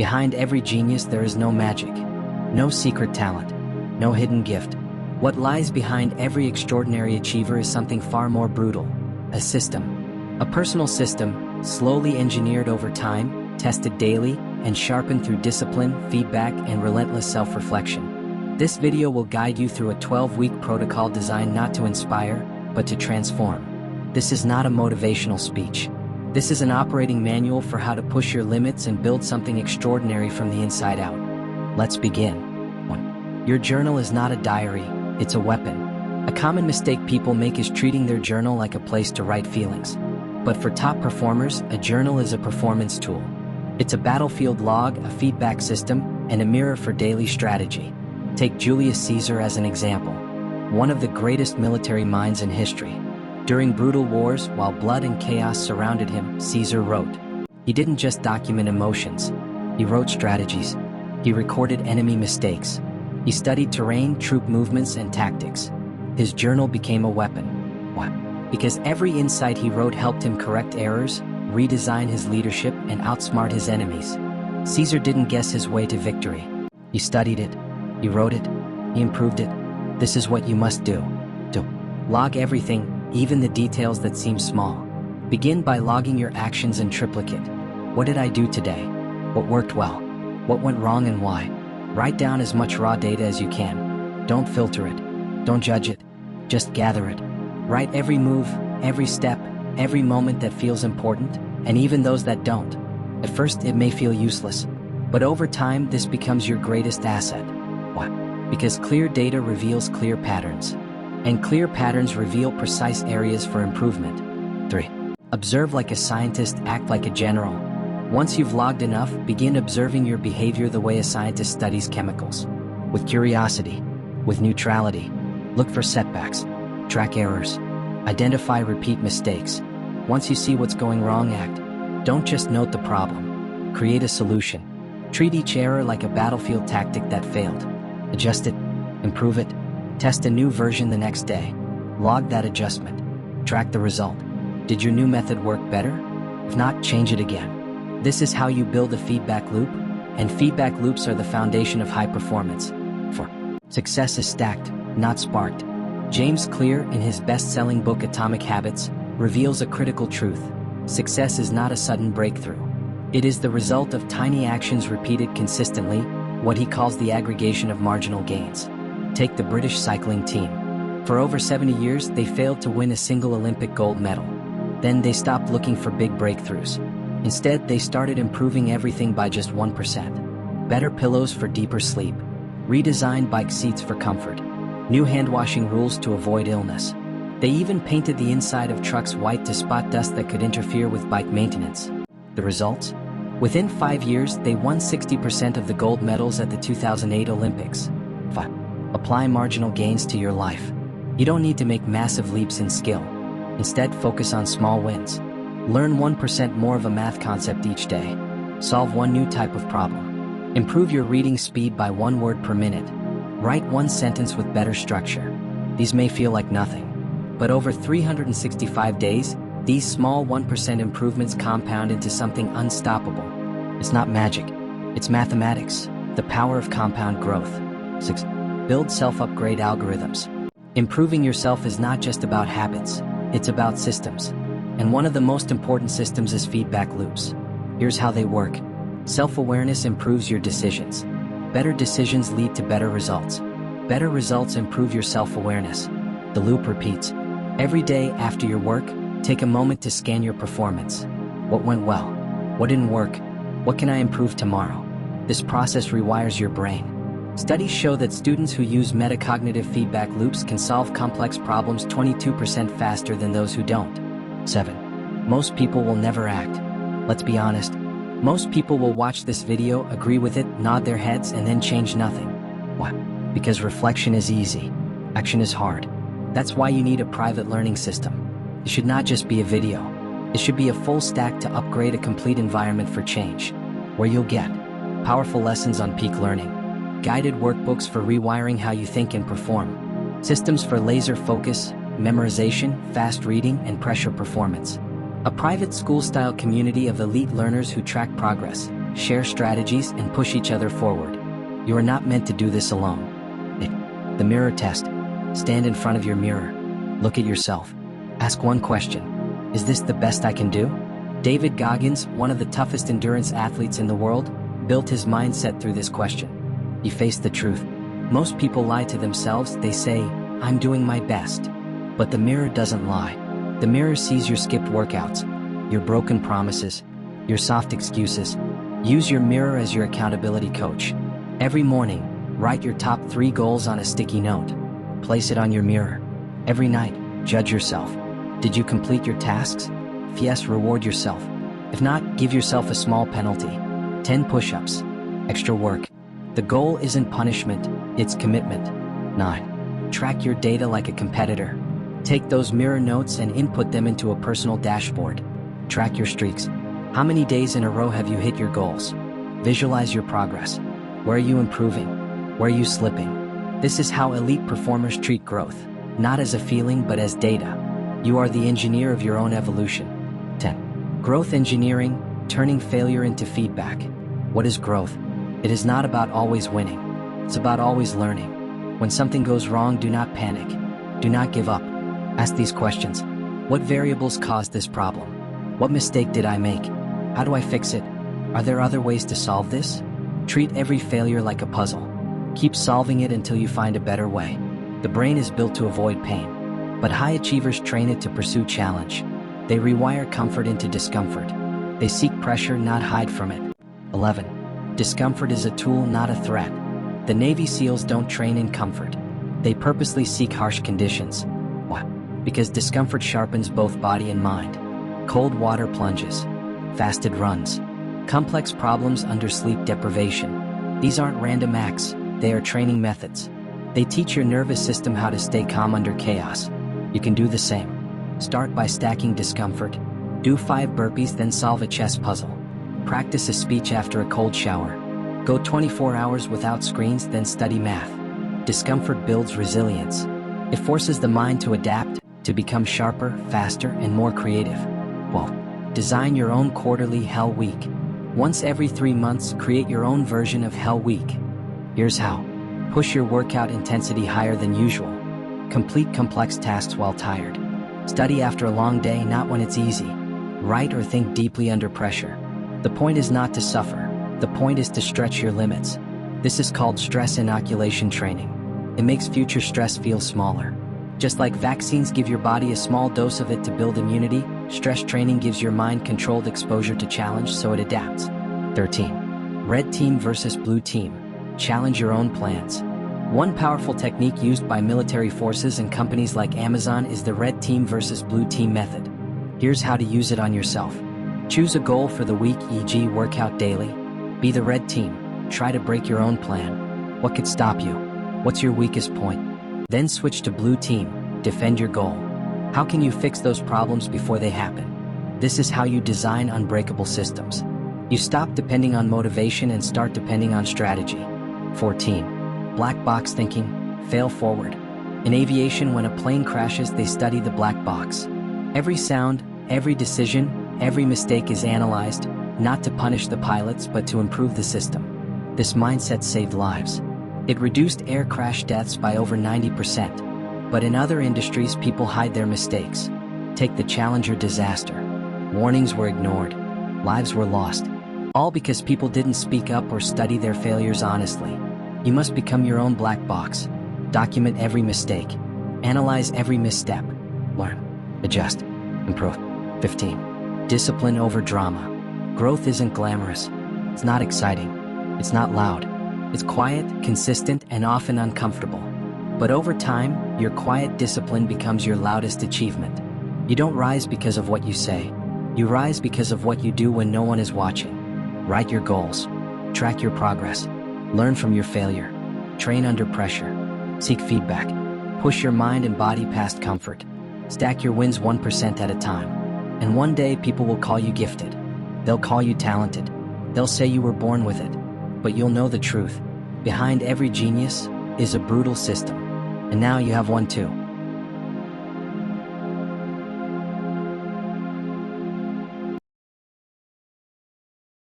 Behind every genius there is no magic, no secret talent, no hidden gift. What lies behind every extraordinary achiever is something far more brutal: a system. A personal system, slowly engineered over time, tested daily, and sharpened through discipline, feedback, and relentless self-reflection. This video will guide you through a 12-week protocol designed not to inspire, but to transform. This is not a motivational speech. This is an operating manual for how to push your limits and build something extraordinary from the inside out. Let's begin. 1. Your journal is not a diary, it's a weapon. A common mistake people make is treating their journal like a place to write feelings. But for top performers, a journal is a performance tool. It's a battlefield log, a feedback system, and a mirror for daily strategy. Take Julius Caesar as an example, one of the greatest military minds in history. During brutal wars, while blood and chaos surrounded him, Caesar wrote. He didn't just document emotions, he wrote strategies. He recorded enemy mistakes. He studied terrain, troop movements, and tactics. His journal became a weapon. Why? Because every insight he wrote helped him correct errors, redesign his leadership, and outsmart his enemies. Caesar didn't guess his way to victory. He studied it, he wrote it, he improved it. This is what you must do. Log everything, even the details that seem small. Begin by logging your actions in triplicate. What did I do today? What worked well? What went wrong and why? Write down as much raw data as you can. Don't filter it. Don't judge it. Just gather it. Write every move, every step, every moment that feels important, and even those that don't. At first, it may feel useless, but over time, this becomes your greatest asset. Why? Because clear data reveals clear patterns, and clear patterns reveal precise areas for improvement. 3. Observe like a scientist, act like a general. Once you've logged enough, begin observing your behavior the way a scientist studies chemicals. With curiosity, with neutrality. Look for setbacks, track errors, identify repeat mistakes. Once you see what's going wrong, act. Don't just note the problem. Create a solution. Treat each error like a battlefield tactic that failed. Adjust it, improve it, test a new version the next day. Log that adjustment. Track the result. Did your new method work better? If not, change it again. This is how you build a feedback loop, and feedback loops are the foundation of high performance. 4. Success is stacked, not sparked. James Clear, in his best-selling book Atomic Habits, reveals a critical truth. Success is not a sudden breakthrough. It is the result of tiny actions repeated consistently, what he calls the aggregation of marginal gains. Take the British cycling team. For over 70 years, they failed to win a single Olympic gold medal. Then they stopped looking for big breakthroughs. Instead, they started improving everything by just 1%. Better pillows for deeper sleep. Redesigned bike seats for comfort. New hand-washing rules to avoid illness. They even painted the inside of trucks white to spot dust that could interfere with bike maintenance. The results? Within 5 years, they won 60% of the gold medals at the 2008 Olympics. 5. Apply marginal gains to your life. You don't need to make massive leaps in skill. Instead, focus on small wins. Learn 1% more of a math concept each day. Solve one new type of problem. Improve your reading speed by 1 word per minute. Write 1 sentence with better structure. These may feel like nothing, but over 365 days, these small 1% improvements compound into something unstoppable. It's not magic, it's mathematics, the power of compound growth. 6. Build self-upgrade algorithms. Improving yourself is not just about habits, it's about systems. And one of the most important systems is feedback loops. Here's how they work. Self-awareness improves your decisions. Better decisions lead to better results. Better results improve your self-awareness. The loop repeats. Every day after your work, take a moment to scan your performance. What went well? What didn't work? What can I improve tomorrow? This process rewires your brain. Studies show that students who use metacognitive feedback loops can solve complex problems 22% faster than those who don't. 7. Most people will never act. Let's be honest. Most people will watch this video, agree with it, nod their heads, and then change nothing. Why? Because reflection is easy. Action is hard. That's why you need a private learning system. It should not just be a video. It should be a full stack to upgrade a complete environment for change, where you'll get powerful lessons on peak learning, guided workbooks for rewiring how you think and perform, systems for laser focus, memorization, fast reading, and pressure performance, a private school-style community of elite learners who track progress, share strategies, and push each other forward. You are not meant to do this alone. The mirror test. Stand in front of your mirror. Look at yourself. Ask one question. Is this the best I can do? David Goggins, one of the toughest endurance athletes in the world, built his mindset through this question. He faced the truth. Most people lie to themselves. They say, "I'm doing my best." But the mirror doesn't lie. The mirror sees your skipped workouts, your broken promises, your soft excuses. Use your mirror as your accountability coach. Every morning, write your top 3 goals on a sticky note. Place it on your mirror. Every night, judge yourself. Did you complete your tasks? If yes, reward yourself. If not, give yourself a small penalty. 10 push-ups. Extra work. The goal isn't punishment, it's commitment. 9. Track your data like a competitor. Take those mirror notes and input them into a personal dashboard. Track your streaks. How many days in a row have you hit your goals? Visualize your progress. Where are you improving? Where are you slipping? This is how elite performers treat growth, not as a feeling but as data. You are the engineer of your own evolution. 10. Growth engineering, turning failure into feedback. What is growth? It is not about always winning. It's about always learning. When something goes wrong, do not panic. Do not give up. Ask these questions. What variables caused this problem? What mistake did I make? How do I fix it? Are there other ways to solve this? Treat every failure like a puzzle. Keep solving it until you find a better way. The brain is built to avoid pain, but high achievers train it to pursue challenge. They rewire comfort into discomfort. They seek pressure, not hide from it. 11. Discomfort is a tool, not a threat. The Navy SEALs don't train in comfort. They purposely seek harsh conditions. Why? Because discomfort sharpens both body and mind. Cold water plunges. Fasted runs. Complex problems under sleep deprivation. These aren't random acts, they are training methods. They teach your nervous system how to stay calm under chaos. You can do the same. Start by stacking discomfort. Do 5 burpees, then solve a chess puzzle. Practice a speech after a cold shower. Go 24 hours without screens, then study math. Discomfort builds resilience. It forces the mind to adapt, to become sharper, faster, and more creative. Well, design your own quarterly Hell Week. Once every 3 months, create your own version of Hell Week. Here's how. Push your workout intensity higher than usual. Complete complex tasks while tired. Study after a long day, not when it's easy. Write or think deeply under pressure. The point is not to suffer. The point is to stretch your limits. This is called stress inoculation training. It makes future stress feel smaller. Just like vaccines give your body a small dose of it to build immunity, stress training gives your mind controlled exposure to challenge so it adapts. 13. Red team versus blue team. Challenge your own plans. One powerful technique used by military forces and companies like Amazon is the red team versus blue team method. Here's how to use it on yourself. Choose a goal for the week, e.g. workout daily. Be the red team. Try to break your own plan. What could stop you? What's your weakest point? Then switch to blue team. Defend your goal. How can you fix those problems before they happen? This is how you design unbreakable systems. You stop depending on motivation and start depending on strategy. 14. Black box thinking. Fail forward. In aviation, when a plane crashes, they study the black box. Every sound, every decision, every mistake is analyzed, not to punish the pilots but to improve the system. This mindset saved lives. It reduced air crash deaths by over 90%. But in other industries, people hide their mistakes. Take the Challenger disaster. Warnings were ignored. Lives were lost. All because people didn't speak up or study their failures honestly. You must become your own black box. Document every mistake. Analyze every misstep. Learn. Adjust. Improve. 15. Discipline over drama. Growth isn't glamorous. It's not exciting. It's not loud. It's quiet, consistent, and often uncomfortable. But over time, your quiet discipline becomes your loudest achievement. You don't rise because of what you say. You rise because of what you do when no one is watching. Write your goals. Track your progress. Learn from your failure. Train under pressure. Seek feedback. Push your mind and body past comfort. Stack your wins 1% at a time. And one day, people will call you gifted. They'll call you talented. They'll say you were born with it. But you'll know the truth. Behind every genius is a brutal system. And now you have one too.